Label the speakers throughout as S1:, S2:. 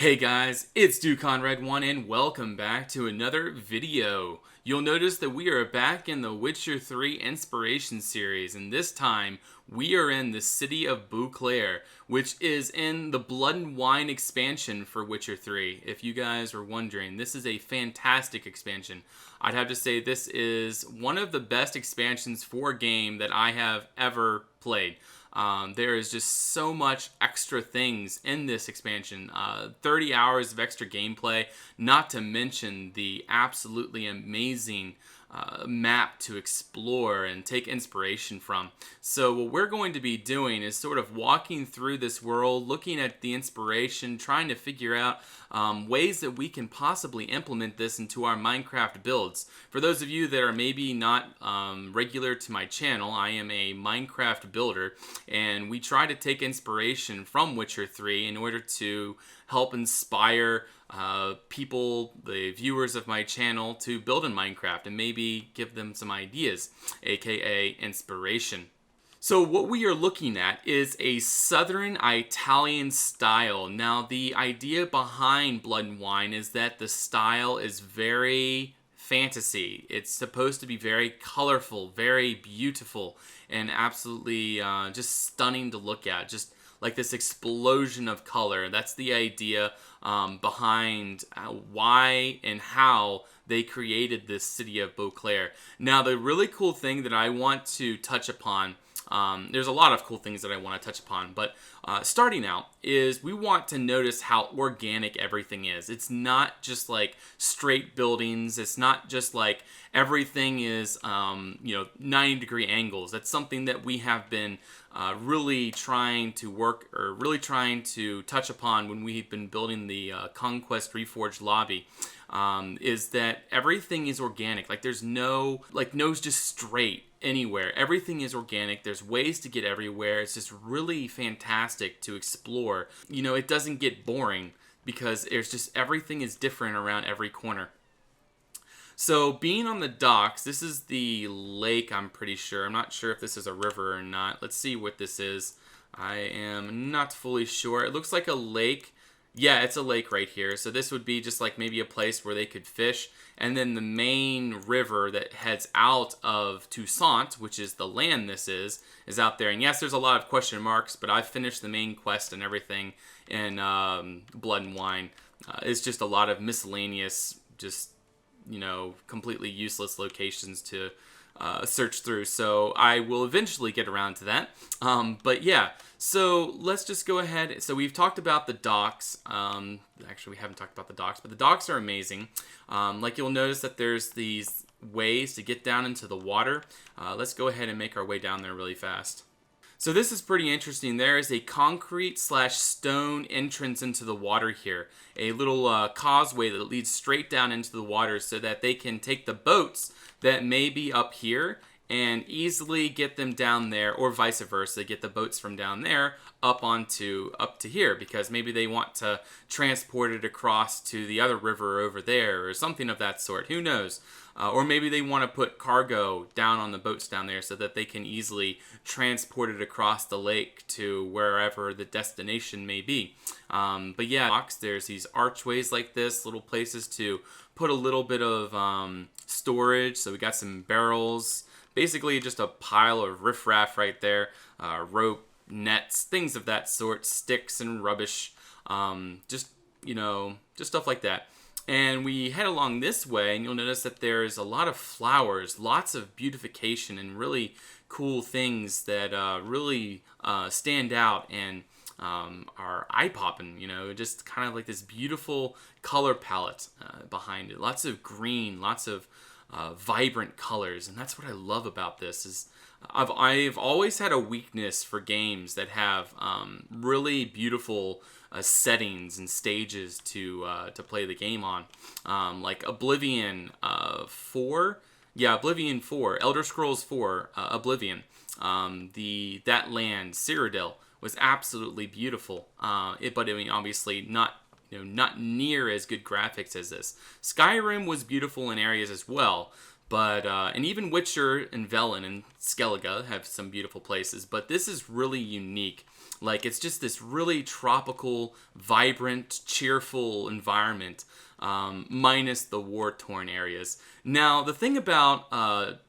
S1: Hey guys, it's DudeConrad1 and welcome back to another video. You'll notice that we are back in the Witcher 3 Inspiration series, and this time we are in the city of Beauclair, which is in the Blood and Wine expansion for Witcher 3. If you guys were wondering, this is a fantastic expansion. I'd have to say this is one of the best expansions for a game that I have ever played. There is just so much extra things in this expansion. 30 hours of extra gameplay, not to mention the absolutely amazing map to explore and take inspiration from. So what we're going to be doing is sort of walking through this world, looking at the inspiration, trying to figure out ways that we can possibly implement this into our Minecraft builds. For those of you that are maybe not regular to my channel, I am a Minecraft builder, and we try to take inspiration from Witcher 3 in order to help inspire people, the viewers of my channel, to build in Minecraft and maybe give them some ideas, aka inspiration. So what we are looking at is a Southern Italian style. Now the idea behind Blood and Wine is that the style is very fantasy. It's supposed to be very colorful, very beautiful, and absolutely just stunning to look at. Just like this explosion of color. That's the idea behind why and how they created this city of Beauclair. Now, the really cool thing that I want to touch upon, there's a lot of cool things that I want to touch upon, but starting out is we want to notice how organic everything is. It's not just like straight buildings. It's not just like everything is 90-degree angles. That's something that we have been really trying to work, or really trying to touch upon when we've been building the ConquestReforged lobby, is that everything is organic. Like there's no just straight anywhere. Everything is organic. There's ways to get everywhere. It's just really fantastic to explore. You know, it doesn't get boring because there's just everything is different around every corner. So being on the docks, this is the lake, I'm pretty sure. I'm not sure if this is a river or not. Let's see what this is. I am not fully sure. It looks like a lake. Yeah, it's a lake right here. So this would be just like maybe a place where they could fish. And then the main river that heads out of Toussaint, which is the land this is out there. And yes, there's a lot of question marks, but I've finished the main quest and everything in Blood and Wine. It's just a lot of miscellaneous, just completely useless locations to search through. So I will eventually get around to that. But yeah, so let's just go ahead. So we've talked about the docks. Actually, we haven't talked about the docks, but the docks are amazing. Like you'll notice that there's these ways to get down into the water. Let's go ahead and make our way down there really fast. So this is pretty interesting. There is a concrete/stone entrance into the water here. A little causeway that leads straight down into the water so that they can take the boats that may be up here and easily get them down there, or vice versa, get the boats from down there up to here, because maybe they want to transport it across to the other river over there or something of that sort. Who knows? Or maybe they want to put cargo down on the boats down there so that they can easily transport it across the lake to wherever the destination may be. But yeah, there's these archways like this, little places to put a little bit of storage. So we got some barrels, basically just a pile of riffraff right there, rope, nets, things of that sort, sticks and rubbish, just stuff like that. And we head along this way, and you'll notice that there's a lot of flowers, lots of beautification, and really cool things that really stand out and are eye-popping, just kind of like this beautiful color palette behind it. Lots of green, lots of vibrant colors, and that's what I love about this. Is I've always had a weakness for games that have really beautiful settings and stages to play the game on, like Oblivion 4. Yeah, Oblivion 4, Elder Scrolls 4, Oblivion. That land, Cyrodiil, was absolutely beautiful. But I mean, obviously not near as good graphics as this. Skyrim was beautiful in areas as well, but and even Witcher and Velen and Skellige have some beautiful places. But this is really unique. Like, it's just this really tropical, vibrant, cheerful environment, minus the war-torn areas. Now, the thing about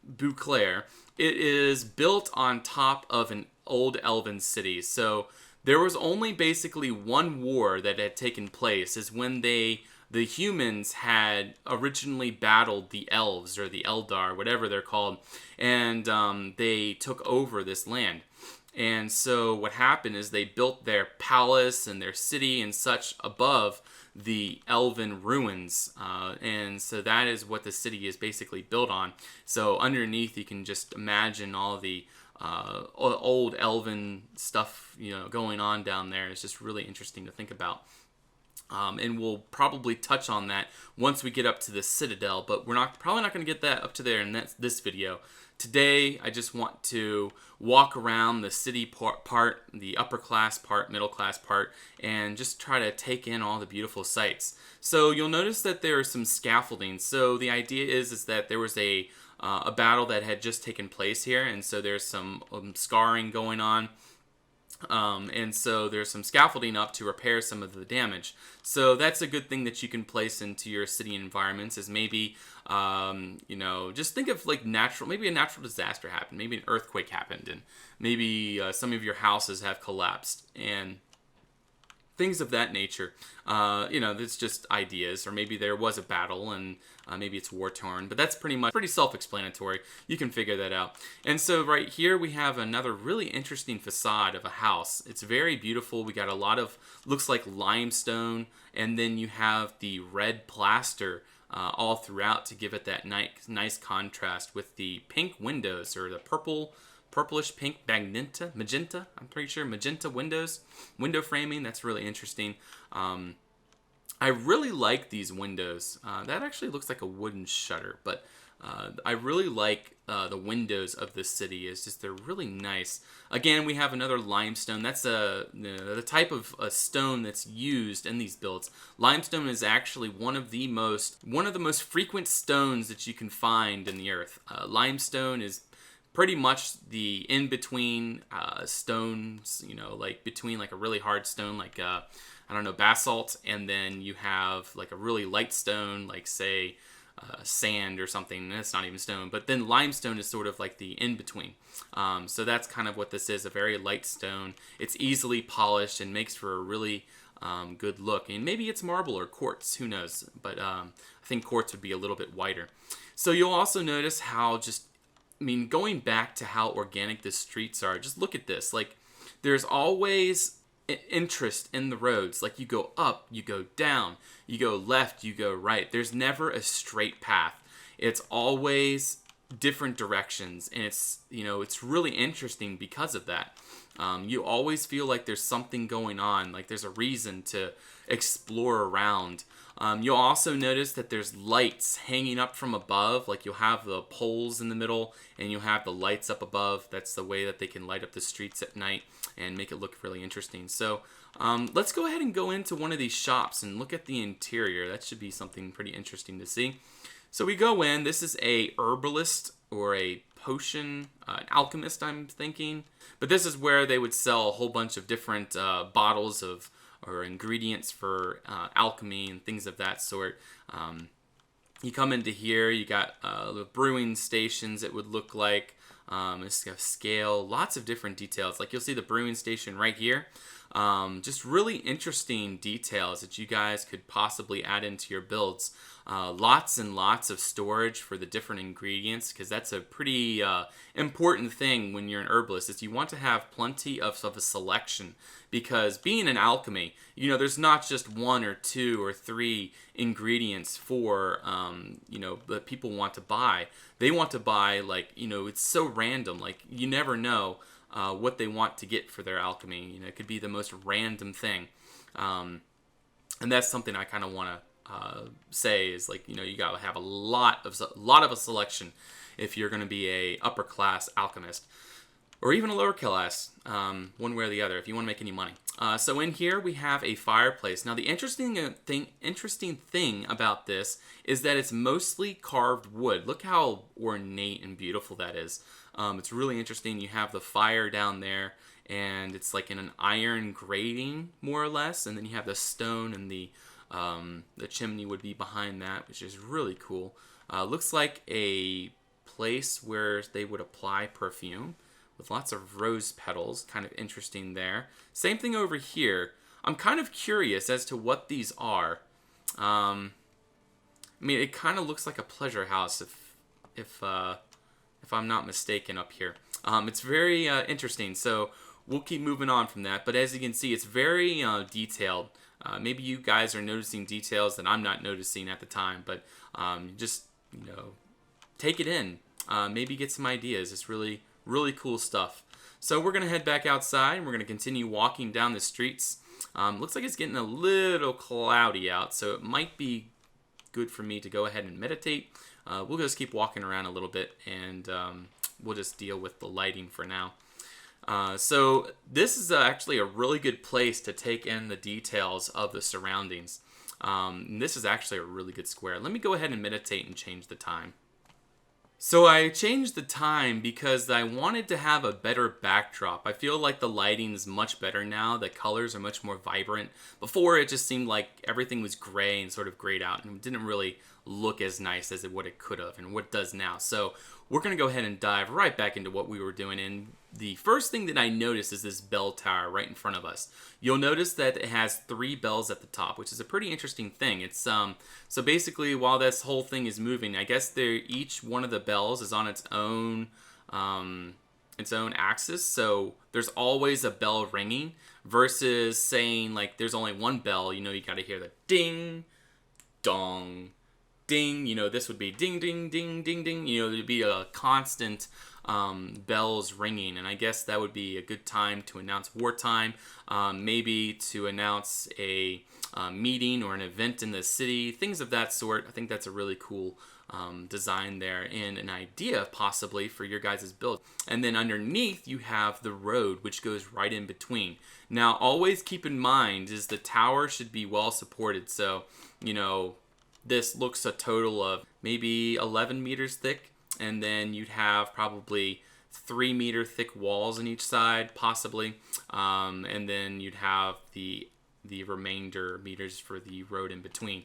S1: Beauclair, it is built on top of an old elven city. So there was only basically one war that had taken place, is when the humans had originally battled the elves, or the Eldar, whatever they're called, and they took over this land. And so what happened is they built their palace and their city and such above the elven ruins. And so that is what the city is basically built on. So underneath, you can just imagine all the old elven stuff, going on down there. It's just really interesting to think about. And we'll probably touch on that once we get up to the Citadel, but we're probably not going to get that up to there in this video. Today, I just want to walk around the city part, the upper class part, middle class part, and just try to take in all the beautiful sights. So you'll notice that there are some scaffolding. So the idea is that there was a battle that had just taken place here, and so there's some scarring going on. And so there's some scaffolding up to repair some of the damage. So that's a good thing that you can place into your city environments, is maybe, just think of like maybe a natural disaster happened, maybe an earthquake happened, and maybe some of your houses have collapsed, and things of that nature. It's just ideas, or maybe there was a battle and maybe it's war-torn, but that's pretty self-explanatory. You can figure that out. And so right here we have another really interesting facade of a house. It's very beautiful. We got a lot of, looks like limestone, and then you have the red plaster all throughout to give it that nice contrast with the pink windows, or the purplish pink magenta, I'm pretty sure magenta window framing. That's really interesting. I really like these windows. That actually looks like a wooden shutter, but I really like the windows of this city. They're really nice. Again, we have another limestone. That's the type of stone that's used in these builds. Limestone is actually one of the most frequent stones that you can find in the earth. Limestone is pretty much the in-between stones, like between like a really hard stone, like basalt, and then you have like a really light stone, like say sand or something. That's not even stone, but then limestone is sort of like the in-between. So that's kind of what this is, a very light stone. It's easily polished and makes for a really good look. And maybe it's marble or quartz, who knows? But I think quartz would be a little bit whiter. So you'll also notice how going back to how organic the streets are, just look at this. Like, there's always interest in the roads. Like, you go up, you go down, you go left, you go right. There's never a straight path. It's always different directions, and it's really interesting because of that. You always feel like there's something going on, like there's a reason to explore around. You'll also notice that there's lights hanging up from above. Like, you'll have the poles in the middle, and you'll have the lights up above. That's the way that they can light up the streets at night and make it look really interesting. So let's go ahead and go into one of these shops and look at the interior. That should be something pretty interesting to see. So we go in. This is a herbalist, or a potion, an alchemist, I'm thinking. But this is where they would sell a whole bunch of different bottles or ingredients for alchemy and things of that sort. You come into here, you got the brewing stations, it would look like. It's got scale, lots of different details. Like, you'll see the brewing station right here. Just really interesting details that you guys could possibly add into your builds. Lots and lots of storage for the different ingredients, because that's a pretty important thing when you're an herbalist, is you want to have plenty of a selection. Because being an alchemy, there's not just one or two or three ingredients for, that people want to buy. They want to buy, like, it's so random. Like, you never know what they want to get for their alchemy. It could be the most random thing. And that's something I kind of want to say is, like, you got to have a lot of a selection if you're going to be a upper class alchemist. Or even a lower class, one way or the other, if you want to make any money. So in here we have a fireplace. Now the interesting thing about this is that it's mostly carved wood. Look how ornate and beautiful that is. It's really interesting. You have the fire down there, and it's like in an iron grating more or less, and then you have the stone, and the chimney would be behind that, which is really cool. Looks like a place where they would apply perfume with lots of rose petals. Kind of interesting there. Same thing over here. I'm kind of curious as to what these are. I mean, it kind of looks like a pleasure house if I'm not mistaken up here. It's very interesting. So we'll keep moving on from that. But as you can see, it's very detailed. Maybe you guys are noticing details that I'm not noticing at the time, but just, take it in. Maybe get some ideas. It's really, really cool stuff. So we're going to head back outside, and we're going to continue walking down the streets. Looks like it's getting a little cloudy out, so it might be good for me to go ahead and meditate. We'll just keep walking around a little bit, and we'll just deal with the lighting for now. So this is actually a really good place to take in the details of the surroundings. This is actually a really good square. Let me go ahead and meditate and change the time. So I changed the time because I wanted to have a better backdrop. I feel like the lighting is much better now. The colors are much more vibrant. Before, it just seemed like everything was gray and sort of grayed out, and it didn't really look as nice as what it could have and what it does now. So we're going to go ahead and dive right back into what we were doing. And the first thing that I noticed is this bell tower right in front of us. You'll notice that it has 3 bells at the top, which is a pretty interesting thing. It's so basically, while this whole thing is moving, I guess each one of the bells is on its own axis. So there's always a bell ringing versus saying like there's only one bell. You got to hear the ding, dong, ding. This would be ding, ding, ding, ding, ding. There'd be a constant bells ringing, and I guess that would be a good time to announce wartime, maybe to announce a meeting or an event in the city, things of that sort. I think that's a really cool design there, and an idea possibly for your guys' build. And then underneath you have the road, which goes right in between. Now always keep in mind is the tower should be well supported, so this looks a total of maybe 11 meters thick, and then you'd have probably 3-meter thick walls on each side, possibly, and then you'd have the remainder meters for the road in between.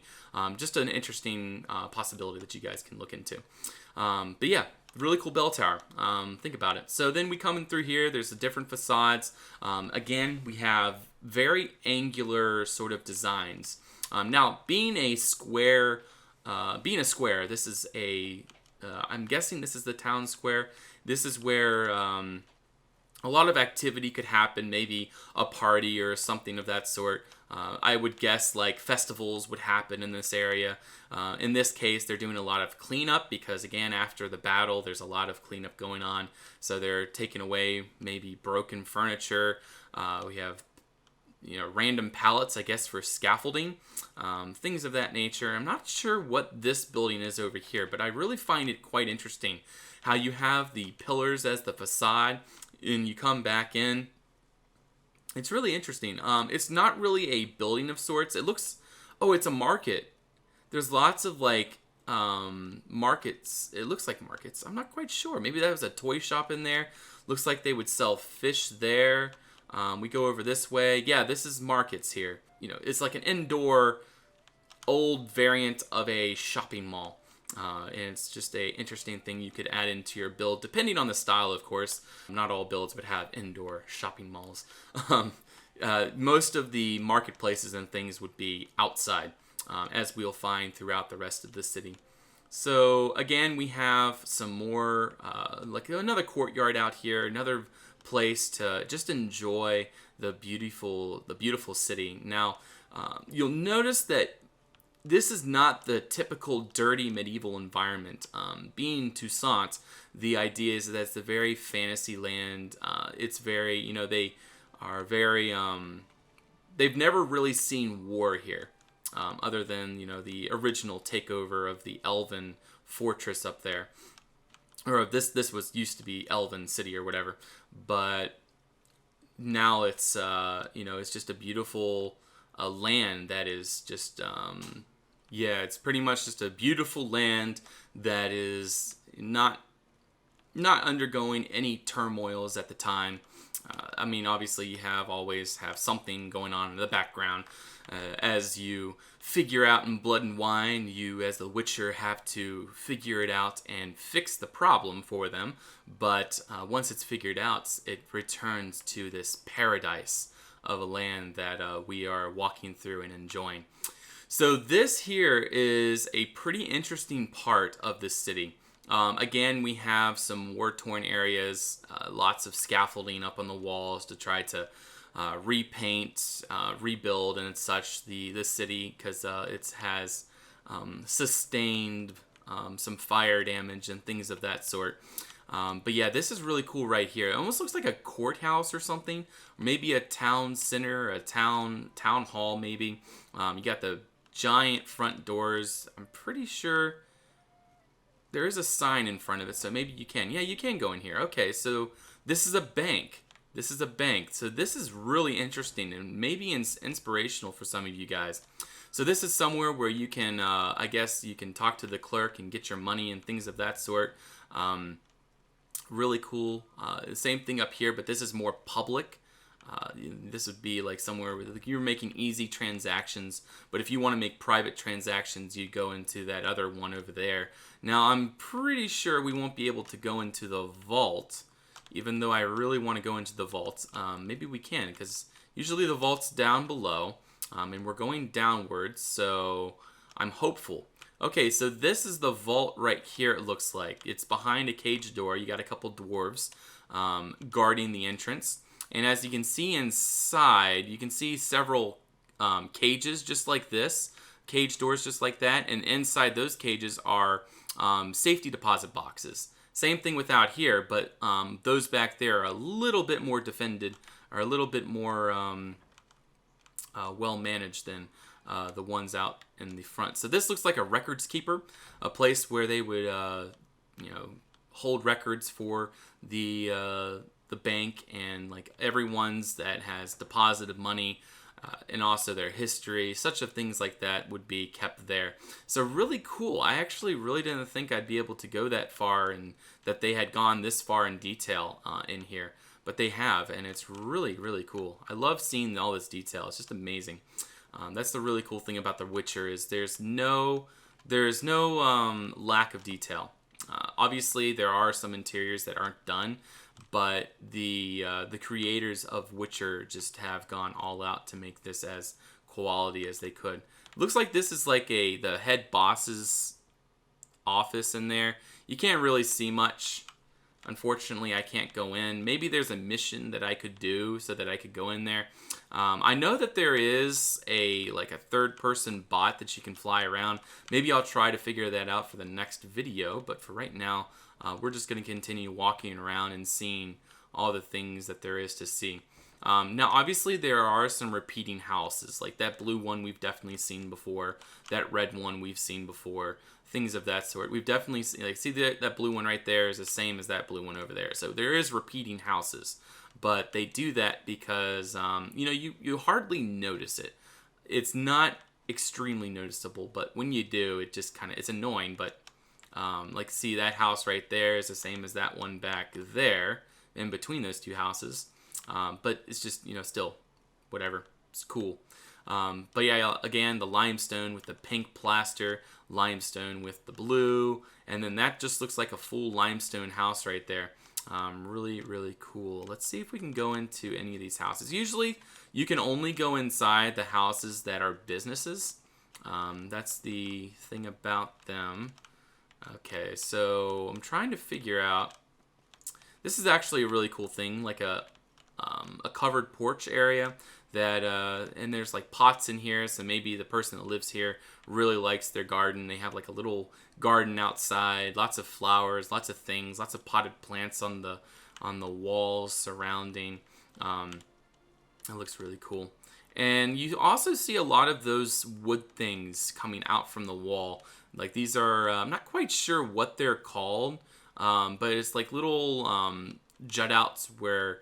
S1: Just an interesting possibility that you guys can look into. But yeah, really cool bell tower. Think about it. So then we come in through here. There's the different facades. Again, we have very angular sort of designs. Now, being a square, this is I'm guessing this is the town square. This is where a lot of activity could happen, maybe a party or something of that sort. I would guess like festivals would happen in this area. In this case, they're doing a lot of cleanup because, again, after the battle, there's a lot of cleanup going on. So they're taking away maybe broken furniture. We have random pallets, I guess, for scaffolding, things of that nature. I'm not sure what this building is over here, but I really find it quite interesting how you have the pillars as the facade, and you come back in. It's really interesting. It's not really a building of sorts. It looks, it's a market. There's lots of markets. It looks like markets. I'm not quite sure. Maybe that was a toy shop in there. Looks like they would sell fish there. We go over this way. Yeah, this is markets here. It's like an indoor old variant of a shopping mall. And it's just a interesting thing you could add into your build, depending on the style, of course. Not all builds would have indoor shopping malls. Most of the marketplaces and things would be outside, as we'll find throughout the rest of the city. So again, we have some more, like another courtyard out here, another place to just enjoy the beautiful city. Now, you'll notice that this is not the typical dirty medieval environment. Being Toussaint, the idea is that it's a very fantasy land. It's very, they are very, they've never really seen war here, other than, the original takeover of the Elven fortress up there. Or this used to be Elven City or whatever. But now it's, it's just a beautiful land that is just, it's pretty much just a beautiful land that is not not undergoing any turmoils at the time. I mean, obviously, you always have something going on in the background. As you figure out in Blood and Wine, you, as the Witcher, have to figure it out and fix the problem for them. But once it's figured out, it returns to this paradise of a land that we are walking through and enjoying. So this here is a pretty interesting part of this city. Again, we have some war-torn areas, lots of scaffolding up on the walls to try to repaint, rebuild, and such the city, because it has sustained some fire damage and things of that sort. But yeah, this is really cool right here. It almost looks like a courthouse or something, or maybe a town center, a town hall maybe. You got the giant front doors. I'm pretty sure there is a sign in front of it, so maybe you can. Yeah, you can go in here. Okay, so this is a bank. This is a bank. So this is really interesting and maybe inspirational for some of you guys. So this is somewhere where you can, I guess, you can talk to the clerk and get your money and things of that sort. Really cool. Same thing up here, but this is more public. This would be like somewhere where you're making easy transactions, but if you want to make private transactions, you go into that other one over there. Now, I'm pretty sure we won't be able to go into the vault, even though I really want to go into the vault. Maybe we can, because usually the vault's down below, and we're going downwards, so I'm hopeful. Okay, so this is the vault right here, it looks like. It's behind a cage door. You got a couple dwarves guarding the entrance. And as you can see inside, you can see several cages just like this, cage doors just like that, and inside those cages are safety deposit boxes. Same thing with out here, but those back there are a little bit more defended, or a little bit more well managed than the ones out in the front. So this looks like a records keeper, a place where they would hold records for the bank, and like everyone's that has deposited money, and also their history, such of things like that would be kept there. So really cool. I actually really didn't think I'd be able to go that far, and that they had gone this far in detail in here, but they have, and it's really, really cool. I love seeing all this detail. It's just amazing. That's the really cool thing about The Witcher, is there's no lack of detail. Obviously, there are some interiors that aren't done, but the creators of Witcher just have gone all out to make this as quality as they could. Looks like this is like the head boss's office in there. You can't really see much. Unfortunately, I can't go in. Maybe there's a mission that I could do so that I could go in there. I know that there is a third-person bot that you can fly around. Maybe I'll try to figure that out for the next video, but for right now, we're just going to continue walking around and seeing all the things that there is to see. Now, obviously, there are some repeating houses. Like that blue one we've definitely seen before. That red one we've seen before. Things of that sort. We've definitely seen, see that blue one right there is the same as that blue one over there. So there is repeating houses. But they do that because, you hardly notice it. It's not extremely noticeable, but when you do, it just it's annoying. But see, that house right there is the same as that one back there, in between those two houses. But it's just, still, whatever. It's cool. But yeah, again, the limestone with the pink plaster, limestone with the blue, and then that just looks like a full limestone house right there. Really, really cool. Let's see if we can go into any of these houses. Usually, you can only go inside the houses that are businesses. That's the thing about them. Okay, so I'm trying to figure out. This is actually a really cool thing, like a covered porch area that, and there's like pots in here, so maybe the person that lives here really likes their garden. They have like a little garden outside, lots of flowers, lots of things, lots of potted plants on the walls surrounding. It looks really cool. And you also see a lot of those wood things coming out from the wall. Like these are, I'm not quite sure what they're called, but it's like little jut outs where,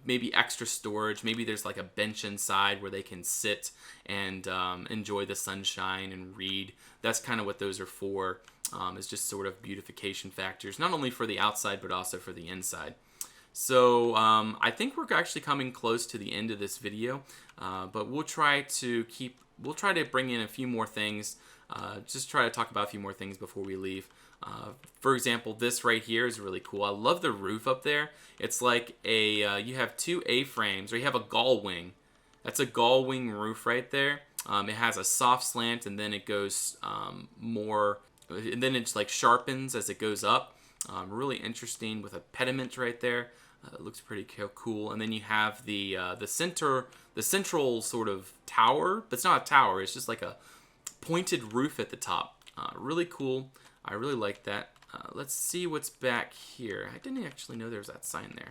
S1: maybe extra storage. Maybe there's like a bench inside where they can sit and enjoy the sunshine and read. That's kind of what those are for. as just sort of beautification factors, not only for the outside but also for the inside. So I think we're actually coming close to the end of this video, but we'll try to bring in a few more things, just try to talk about a few more things before we leave. For example, this right here is really cool. I love the roof up there. It's like you have two A-frames, or you have a gull wing. That's a gull wing roof right there. It has a soft slant, and then it goes more, and then it's like sharpens as it goes up. Really interesting with a pediment right there. It looks pretty cool. And then you have the central sort of tower, but it's not a tower. It's just like a pointed roof at the top. Really cool. I really like that. Let's see what's back here. I didn't actually know there was that sign there.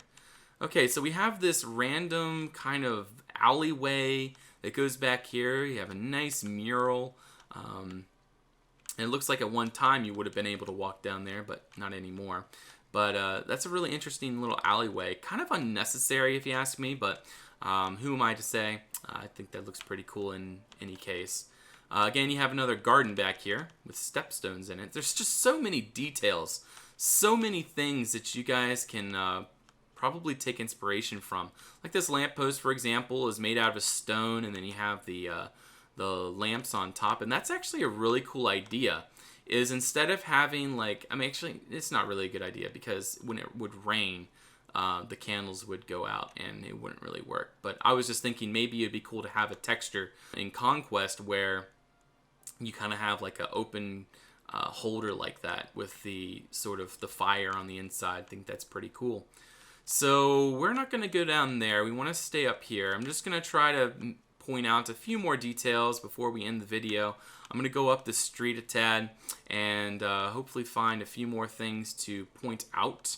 S1: Okay, so we have this random kind of alleyway that goes back here. You have a nice mural. And it looks like at one time you would have been able to walk down there, but not anymore. But that's a really interesting little alleyway. Kind of unnecessary if you ask me, but who am I to say? I think that looks pretty cool in any case. Again, you have another garden back here with stepstones in it. There's just so many details, so many things that you guys can probably take inspiration from. Like this lamppost, for example, is made out of a stone, and then you have the lamps on top, and that's actually a really cool idea. Is instead of having like, I mean, actually, it's not really a good idea, because when it would rain, the candles would go out and it wouldn't really work. But I was just thinking maybe it'd be cool to have a texture in Conquest where you kind of have like an open holder like that with the sort of the fire on the inside. I think that's pretty cool. So we're not going to go down there. We want to stay up here. I'm just going to try to point out a few more details before we end the video. I'm going to go up the street a tad and hopefully find a few more things to point out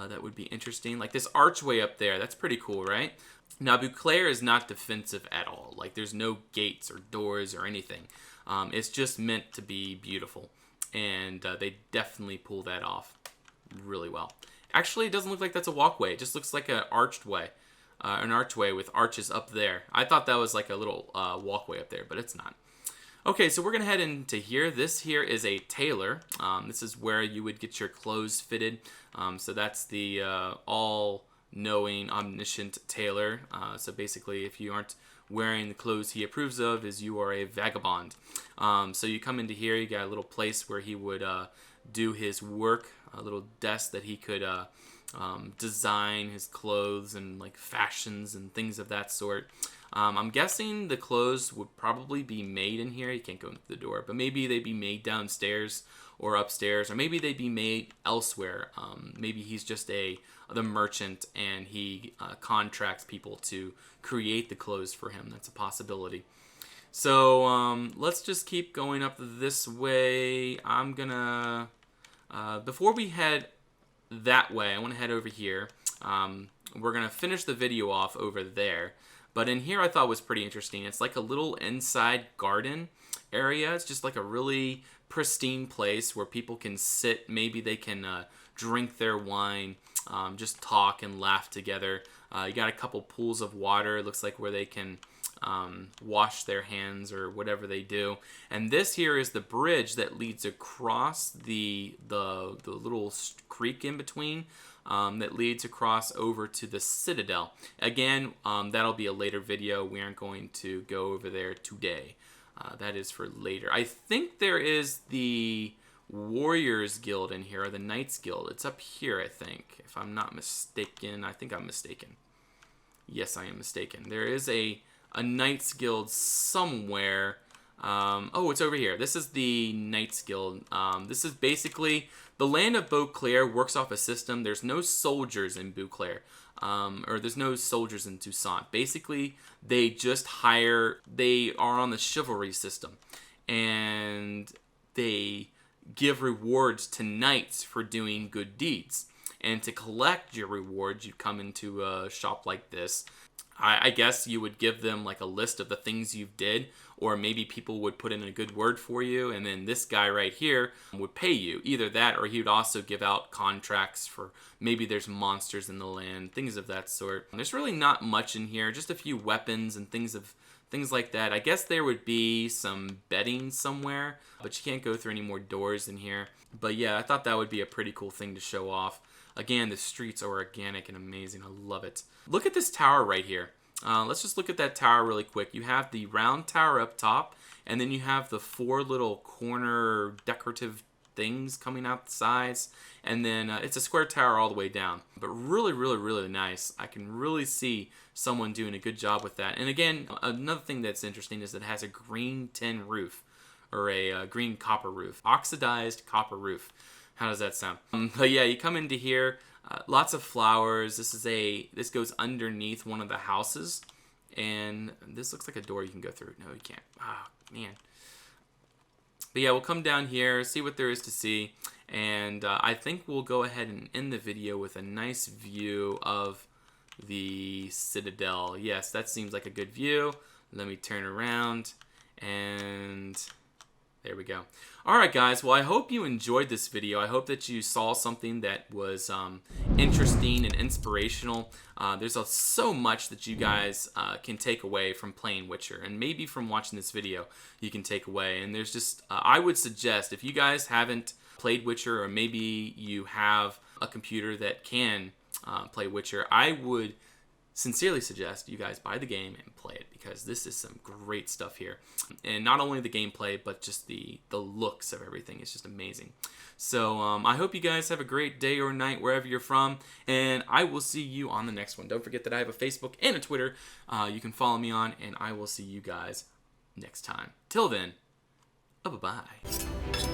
S1: that would be interesting. Like this archway up there, that's pretty cool, right? Now, Beauclair is not defensive at all. Like there's no gates or doors or anything. It's just meant to be beautiful. And they definitely pull that off really well. Actually, it doesn't look like that's a walkway. It just looks like an archway with arches up there. I thought that was like a little walkway up there, but it's not. Okay, so we're going to head into here. This here is a tailor. This is where you would get your clothes fitted. So that's the all-knowing, omniscient tailor. So basically, if you aren't wearing the clothes he approves of, is you are a vagabond. So you come into here, you got a little place where he would do his work, a little desk that he could design his clothes and like fashions and things of that sort. I'm guessing the clothes would probably be made in here. You can't go into the door, but maybe they'd be made downstairs or upstairs, or maybe they'd be made elsewhere. Maybe he's just the merchant and he contracts people to create the clothes for him. That's a possibility. So let's just keep going up this way. I'm gonna before we head that way, I want to head over here. We're gonna finish the video off over there. But in here I thought was pretty interesting. It's like a little inside garden area. It's just like a really pristine place where people can sit. Maybe they can drink their wine, just talk and laugh together. You got a couple pools of water, it looks like, where they can wash their hands or whatever they do. And this here is the bridge that leads across the little creek in between. That leads across over to the Citadel. Again, that'll be a later video. We aren't going to go over there today. That is for later. I think there is the Warriors Guild in here, or the Knights Guild. It's up here, I think. If I'm not mistaken. I think I'm mistaken. Yes, I am mistaken. There is a Knights Guild somewhere. Oh, it's over here. This is the Knights Guild. This is basically... The land of Beauclair works off a system. There's no soldiers in Beauclair, or there's no soldiers in Toussaint. Basically, they just hire, they are on the chivalry system, and they give rewards to knights for doing good deeds. And to collect your rewards, you come into a shop like this. I guess you would give them like a list of the things you did, or maybe people would put in a good word for you, and then this guy right here would pay you. Either that, or he would also give out contracts for maybe there's monsters in the land, things of that sort. There's really not much in here, just a few weapons and things things like that. I guess there would be some bedding somewhere, but you can't go through any more doors in here. But yeah, I thought that would be a pretty cool thing to show off. Again, the streets are organic and amazing. I love it. Look at this tower right here. Let's just look at that tower really quick. You have the round tower up top, and then you have the 4 little corner decorative things coming out the sides, and then it's a square tower all the way down. But really, really, really nice. I can really see someone doing a good job with that. And again, another thing that's interesting is that it has a green tin roof, or a green copper roof. Oxidized copper roof. How does that sound? But yeah, you come into here, lots of flowers. This goes underneath one of the houses, and this looks like a door you can go through. No, you can't. Ah, man. But yeah, we'll come down here, see what there is to see, and I think we'll go ahead and end the video with a nice view of the Citadel. Yes, that seems like a good view. Let me turn around, and there we go. Alright guys, well I hope you enjoyed this video. I hope that you saw something that was interesting and inspirational. There's so much that you guys can take away from playing Witcher, and maybe from watching this video you can take away. And there's just, I would suggest, if you guys haven't played Witcher, or maybe you have a computer that can play Witcher, I would sincerely suggest you guys buy the game and play it, because this is some great stuff here. And not only the gameplay, but just the looks of everything is just amazing. So I hope you guys have a great day or night wherever you're from, and I will see you on the next one. Don't forget that I have a Facebook and a Twitter you can follow me on, and I will see you guys next time. Till then, bye-bye.